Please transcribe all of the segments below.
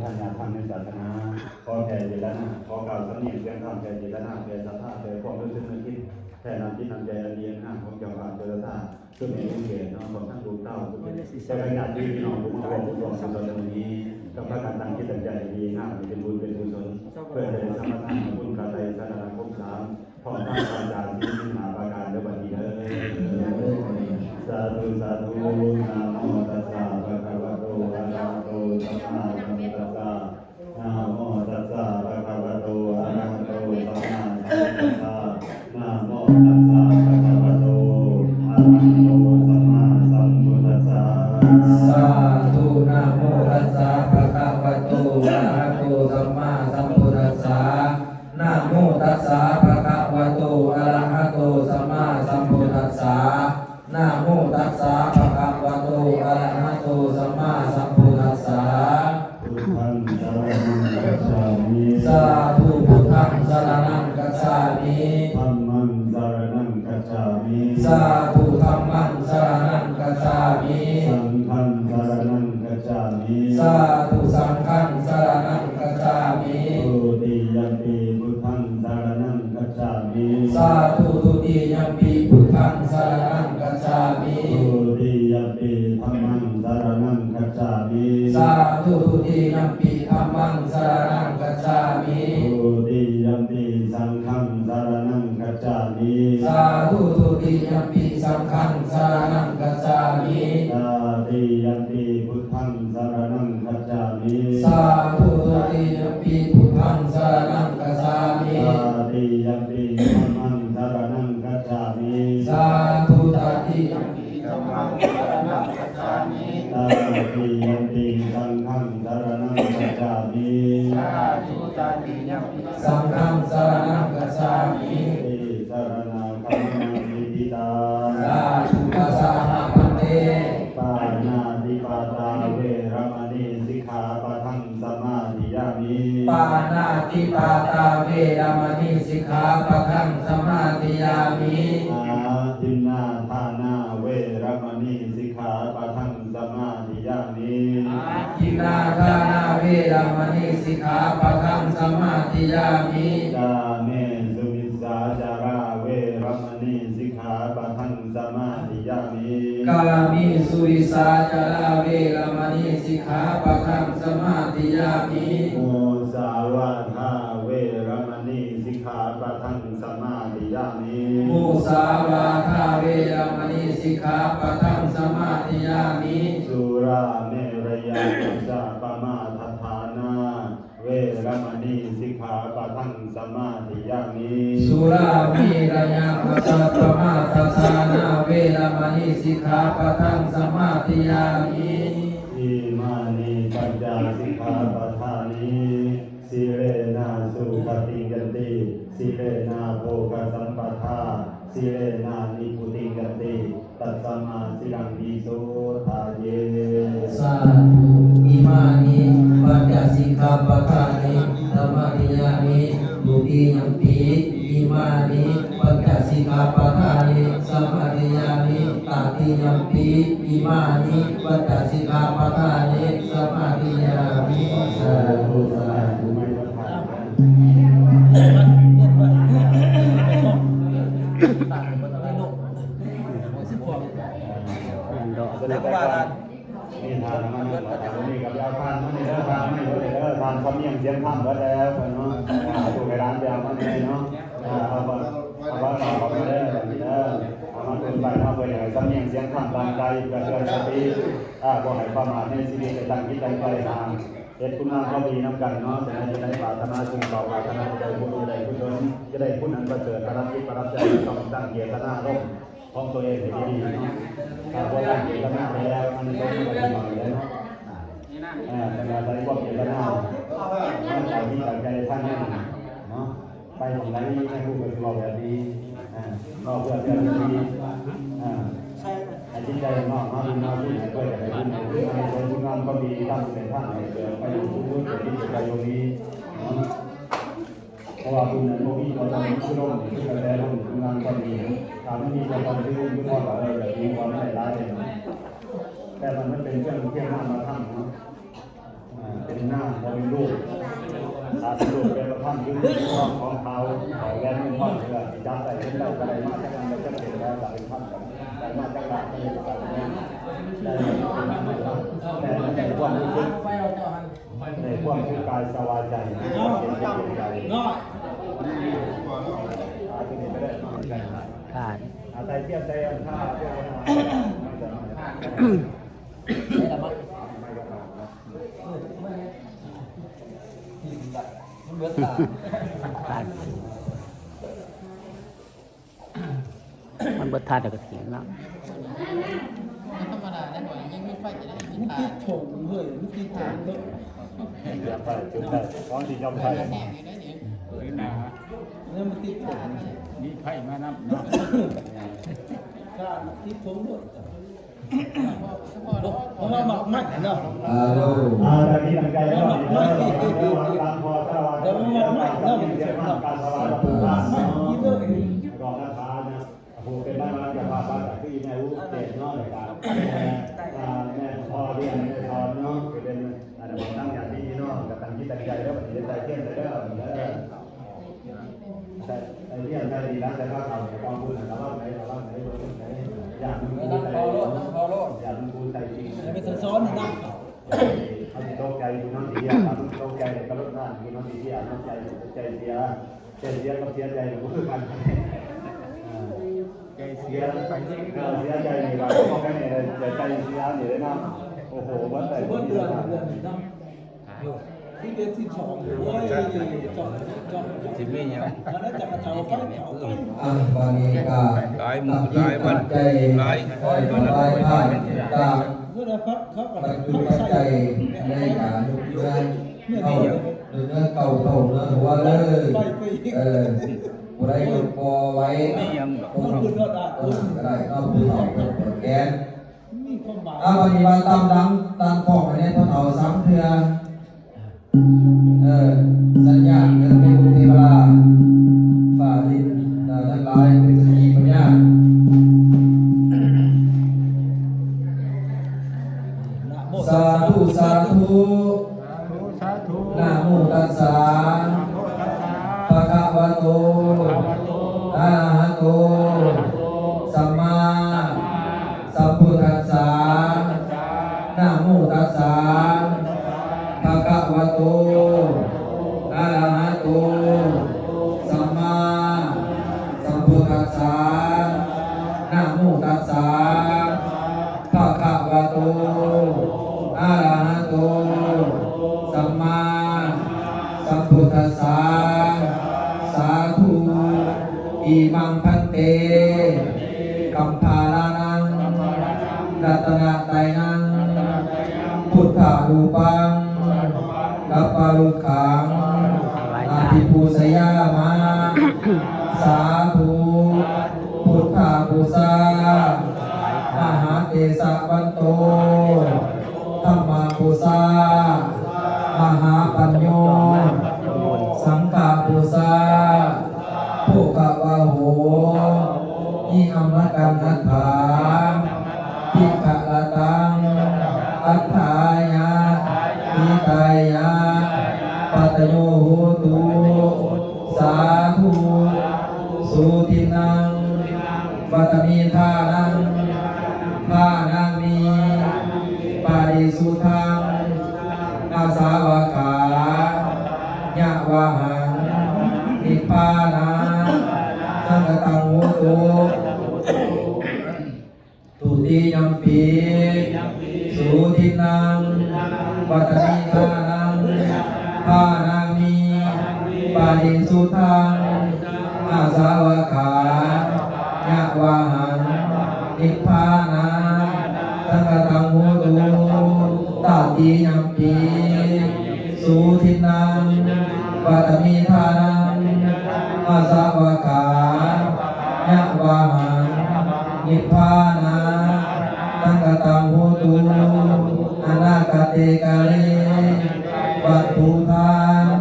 ท่านอยากทำในศาสนาขอแผ่เจตนาขอกล่าวสำเนียงเสียงธรรมแผ่เจตนาแผ่ศรัทธาแผ่ความรู้สึกนึกคิดแผ่นำจิตนำใจอันดีงามของเจ้าอาเจริญธาซึ่งเป็นเกียรติน้องของท่านลูกเต้าทุกคนแต่ขณะที่น้องผู้มาบอกผู้บอกสุดตรงนี้กับพระการตั้งจิตตั้งใจดีงามเป็นบุญเป็นกุศลเพื่อจะได้สร้างทานบุญกาไตสารคมสามพร้อมทั้งอาจารย์ที่มีหาประการในวันนี้เด้อสาธุสาธุนะโมตัสสะภะคะวะโตอะระหะโตสัมมาสัมพุทธัสสะนะโมตัสสะภะคะวะโตอะระหะโตสัมมาสัมพุทธัสสะนะโมตัสสะภะคะวะโตอะระหะโตสัมมาสัมพุทธัสสะสาธุนะโมตัสสะภะคะวะโตอะระหะโตสัมมาสัมพุทธัสสะนะโมตัสสะภะคะวะโตอะระหะโตสัมมาสัมพุทธัสสะนะโมตัสสะภะคะวะโตอะระหะโตสัมมาสัมพุทธัสสะพุทธังสรณังคัจฉามิ สาธุพุทธังสรณังคัจฉามิ ธัมมังสรณังคัจฉามิ สาธุธัมมังสรณังคัจฉามิ สังฆังสรณังคัจฉามิ สาธุสังฆังสรณังคัจฉามิ ทุติยัมปิพุทธังสรณังคัจฉามิ สาธุทุติยัมปิพุทธังสรณังคัจฉามิ ทุติยัมปิธัมมังสรณังคัจฉามิ สาธุทุติยัมปิธัมมังสรณังคัจฉามิ ทุติยัมปิสังฆังสรณังคัจฉามิ สาธุทุติยัมปิสังฆังสรณังคัจฉามิ ตาติยัมปิพุทธังสรณังคัจฉามิ สาธุทุติยัมปิพุทธังสรณังคัจฉามิ ตาติยัมปิธัมมังสรณังคัจฉามิ สาธุตติยัมปิธัมมังสรณังคัจฉามิ ตาติยัมปิสังฆังสรณังคัจฉามิ สาธุตติยัมปิสังฆังสรณังคัจฉามิ ติสรณาคัมมังนิพิตา สาธุปัสสะหะพันเต ปานาติปาตาเวรมณีสิกขาปะทังสมาธิยามิ ปานาติปาตาเวรมณีสิกขาปะทังสมาธิยามิ อาทินนาทานาเวรมณีสิกขาปะทังสมาธิยามิ ทินนาทานาเวรมณีสิกขาปะทังสมาธิยามิ กาเมสุมิสาจาราเวรมณีสิกขาปะทังสมาธิยามิ กามิสุวิสาจาราเวรมณีสิกขาปะทังสมาธิยามิ โมสาวาทาเวรมณีสิกขาปะทังสมาธิยามิ มุสาวาทาเวรมณีสิกขาปะทังสมาธิยามิ สุราเมรยาปัจจาปมาทัฏฐานาเวรมณีสิกขาปะทังสมาธิยามิ สุรามีระยะปัจจปมาทัฏฐานาเวรมณีสิกขาปะทังสมาธิยามิ อิมานิปัญจสิกขาปะทานิสิเรนะสุขติกันติสิเรนะโภคสัมปทาสิเรนะนิพุติกันติตัสสมาสิลังวิโสทาเย สาธุอิมานิปัญจสิกขาปะทานิธรรมทิยามิดุติยัมปิอิมานิปัญจสิกขาปะทานิสัมมาทิยามิตติยัมปิอิมานิปัญจสิกขาปะทานิสัมมาทิยามิสาธุสาธุ ไม่ประทานแล้วก็ว่านี่ทานมันนี่กับยาทานมันนี่เด้อทานไม่เด้อทานคำเนียงเสียงธรรมเบิดแล้วเนาะถูกในร้านยามันนี่เนาะเอาว่าต่อเขาไปเด้อเอามาเป็นไปเอาไปให้คำเนียงเสียงธรรมตามใจกระเทือนสติบ่ให้ประมาทในชีวิตในตั้งคิดตั้งใจทางเฮ็ดคุณงามความดีนำกันเนาะแต่จะได้ปรารถนาสิ่งต่อปรารถนาได้บุญได้กุศลจะได้คุณอันประเสริฐประทิประใจต้องตั้งเกียรติหน้าร่มของตัวเองให้ดีเนาะถ้าบ่ตั้งเกียรติหน้าแล้วมันก็ไม่ได้มาเลยเนาะแต่มาใส่ความเกียรติหน้าตั้งใจที่ตั้งใจท่านนั่นเนาะไปของไหนให้ผู้เป็นเราแบบนี้ก็เพื่อดีให้จิตใจน้อมมาดูมาพูดให้ด้วยให้คุณให้คุณงามความดีตั้งเป็นท่านให้เกิดไปทุกข์เกิดที่ใจโยนี้เพราะว่าคุณนั้นพวกนี้เราต้องมีผู้ร่วมที่กระแสร่วมคุณงามความดีทำให้มีความที่คุณพ่อเราแบบนี้ความไม่ร้ายเลยแต่มันไม่เป็นเรื่องหน้ามาทำเนาะเป็นหน้าเรา เป็นลูกถ้าเป็นลูกเป็นประพันธ์ยืนของเขาแลนเป็นพ่อเพื่อจำได้เห็นได้ก็ได้มาจากนั้นก็จะเห็นแล้วเป็นพ่อกันได้มาจากนั้นก็เป็นกันได้แต่ความรู้สึกในความคือกายสบายใจน้อยอาจจะไม่ได้ขาดอาจจะเทียบใจอันท่าเทียบไม่ละมั้งมันเบิดตาขาดมันบดทาดกระถิ่นเนาะธรรมดาแน่นอนยังไม่ไฟจะได้ไม่ติดถงเลยไม่ติดถงเลยอย่าไปจุดได้ของที่จำได้แน่อยู่ได้เนี่ยเนี่ยมันติดถงนี่ไผ่มานับเนาะก็ติดถงด้วยเพราะว่าหมักมัดเนาะแต่นี้ตั้งใจแล้วตามพอถ้าว่าจะไม่มัดเนาะเรียกว่าการสวายพระพุทธเจ้ากองคาถาเนี่ยโหเป็นบ้านมาจากภาษาที่แม่รู้เจ็ดเนาะในการแม่พ่อเรียนสอนเนาะเป็นอะไรบางตั้งอย่างที่เนาะกับตั้งที่ตั้งใจแล้วปฏิบัติใจเที่ยงเลยแล้วแต่เรียนได้ดีแล้วแต่ว่าเขาเนี่ยต้องพูดนะว่าไหนอยากมันพูดใจอยากมันพูดใจจริงไปสอนนะเขาจะต้องใจดูน้องเสียเขาต้องใจกระลุกนั่นดูน้องเสียน้องใจเสียกับเสียใจก็คือกันใจเสียไปเสียใจนี่เราต้องแค่นี้เลยใจเสียนี่เลยนะโอ้โหวันแต่เดือนนะที่เดือนที่สองโอ้ยจบที่ไม่ยังแล้วจะมาเท่ากันวันนี้ก็หลายหมู่หลายวันหลายวันหลายท่านตามเมื่อไรพักเขาก็ปัจจุบันใจในการยุบยันเข้าเนื้อเก่าเท่าเนื้อหัวเลยผู้ใดยุบพอไว้ก็ได้นอกผู้เฒ่าแกนวันนี้วันตามดังตามของในผู้เฒ่าซ้ำเถื่อสัญญาเงินเป็นบุญเทวาฝ่าดินทั้งหลายเป็นสกีปัญญาสาธุสาธุนะโมตัสสะภะคะวะโตอะระหะโตสัมมาสัมพุทธัสสะนะโมตัสสะภะคะวะโตอะระหะโตสัมมาสัมพุทธัสสะนะโมตัสสะภะคะวะโตอะระหะโตสัมมาสัมพุทธัสสะสาธุอิมังพันเตกัมภาลานังรัตนะไตนังพุทธารูปังกัปปาลุขังอาภิปูสยามะสาธุพุทธาภูษามหาเตสะวันโตธัมมาภูษามหาปัญโยสังฆาภูษาโภควะโหยิอัมมะกันนัตถาทิขะละตังอัฏฐายะนิตายะปัตโยโหตุสาธุสุทินังปัตมีทานังทานังมีปาริสุทังอาสาวะขายะวะหังนิพพานาสังฆตังโหตุตุติยัมปีสุทินังปัตติทานังทานังมีปาริสุทังอาสาวะขายะวะหังนิพพานาสังฆตังโหตุตติยัมปีสุทินังปัตติทานังอาสาวะขายะวะหังนิพพานาสังฆตังโหตุอนาคเตกาเลวัตถุทาน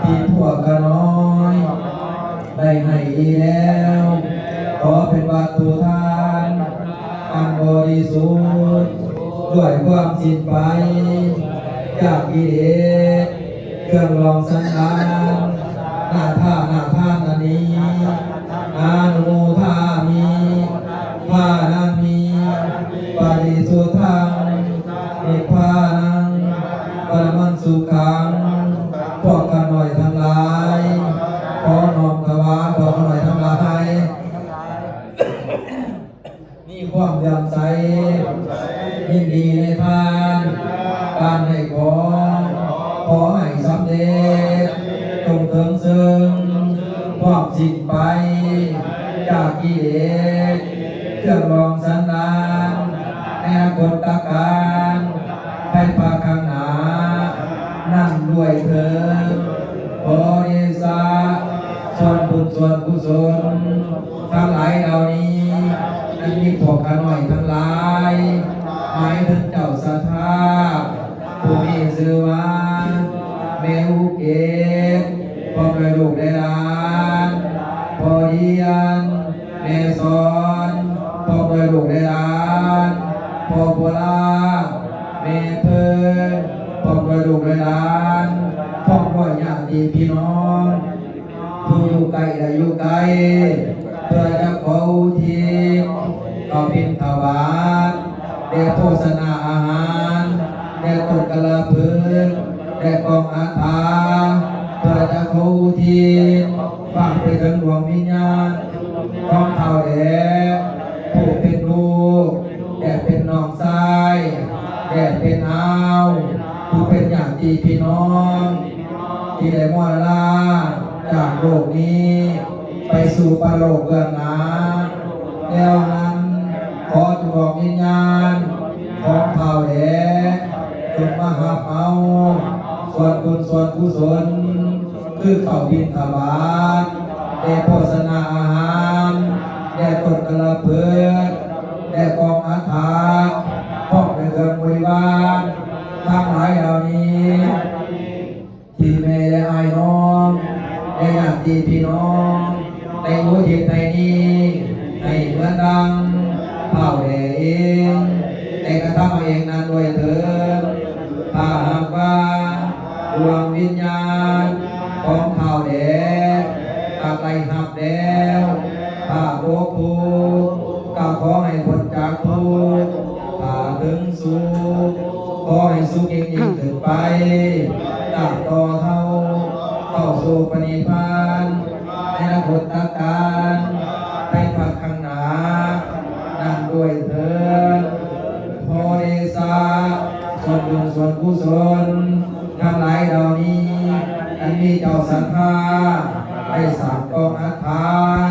ที่พวกกน้อยได้ให้ดีแล้วขอเป็นวัตถุทานอันบริสุทธิ์ด้วยความสิ้นไป จากกิเลสเครื่องรองสังขารหน้าท่านันนี้อานุโมทามิภานามิปาริสุทธังนิพพานังปรมังสุขังพวกกันหน่อยทั้งหลายขอน้อมถวายพวกกันหน่อยทั้งหลายนี่ความยำใสยินดีในทานการให้ของขอให้สำเร็จจงถึงซึ่งความสิ้นไปจากกิเลสเครื่องรองสันดานในกฎตการให้ภาคข้างหน้านั่งด้วยเถิดขอเดชะส่วนบุญส่วนกุศลทั้งหลายเหล่านี้อันมีพวกข้าน้อยทั้งหลายหมายถึงเจ้าสัทธาผู้มีชื่อว่าแม่อุเกศพ่อแม่ลูกได้หลานพ่อเฮียนแม่สอนพ่อแม่ลูกได้หลานพ่อโบราณแม่เพิ่นพ่อแม่ลูกได้หลานพ่อพ่อญาติพี่น้องผู้อยู่ไกลและอยู่ไกลเพื่อจะขออุทิศต่อพิณฑบาตแด่โภชนาอาหารแด่ต้นกะลาพืชแด่กองอาถาเพื่อจะขออุทิศฝากไปถึงดวงวิญญาณของเฒ่าแด่ผู้เป็นลูกแด่เป็นน้องชายแด่เป็นอาวผู้เป็นญาติพี่น้องที่ได้มรณะจากโลกนี้ไปสู่ปรโลกเบื้องหน้าแล้วนั้นขอจงบอกวิญญาณของเฒ่าแด่จงมาหับเอาส่วนบุญส่วนกุศลคือข้าวบิณฑบาตแด่โภชนาอาหารแด่ต้นกะลาพืชแด่กองอาถาพร้อมด้วยเครื่องบริวารทั้งหลายเหล่านี้ที่แม่และอ้ายน้องและญาติพี่น้องในอุทิศในนี้ให้เหมือนดังเฒ่าแด่เองได้กระทำเอาเองนั้นด้วยเถิดถ้าหากว่าดวงวิญญาณของเฒ่าแด่ตาไกลหับแล้วถ้าโลกทุกข์ก็ขอให้พ้นจากทุกข์ถ้าถึงสุขขอให้สุขยิ่งขึ้นไปตามต่อเข้าสู่ปณิพพานในอนาคตการให้ภาคข้างหน้านั่งด้วยเถิดขอเดชะส่วนบุญส่วนกุศลทั้งหลายเหล่านี้อันมีเจ้าศรัทธาได้สร้างกองอาถ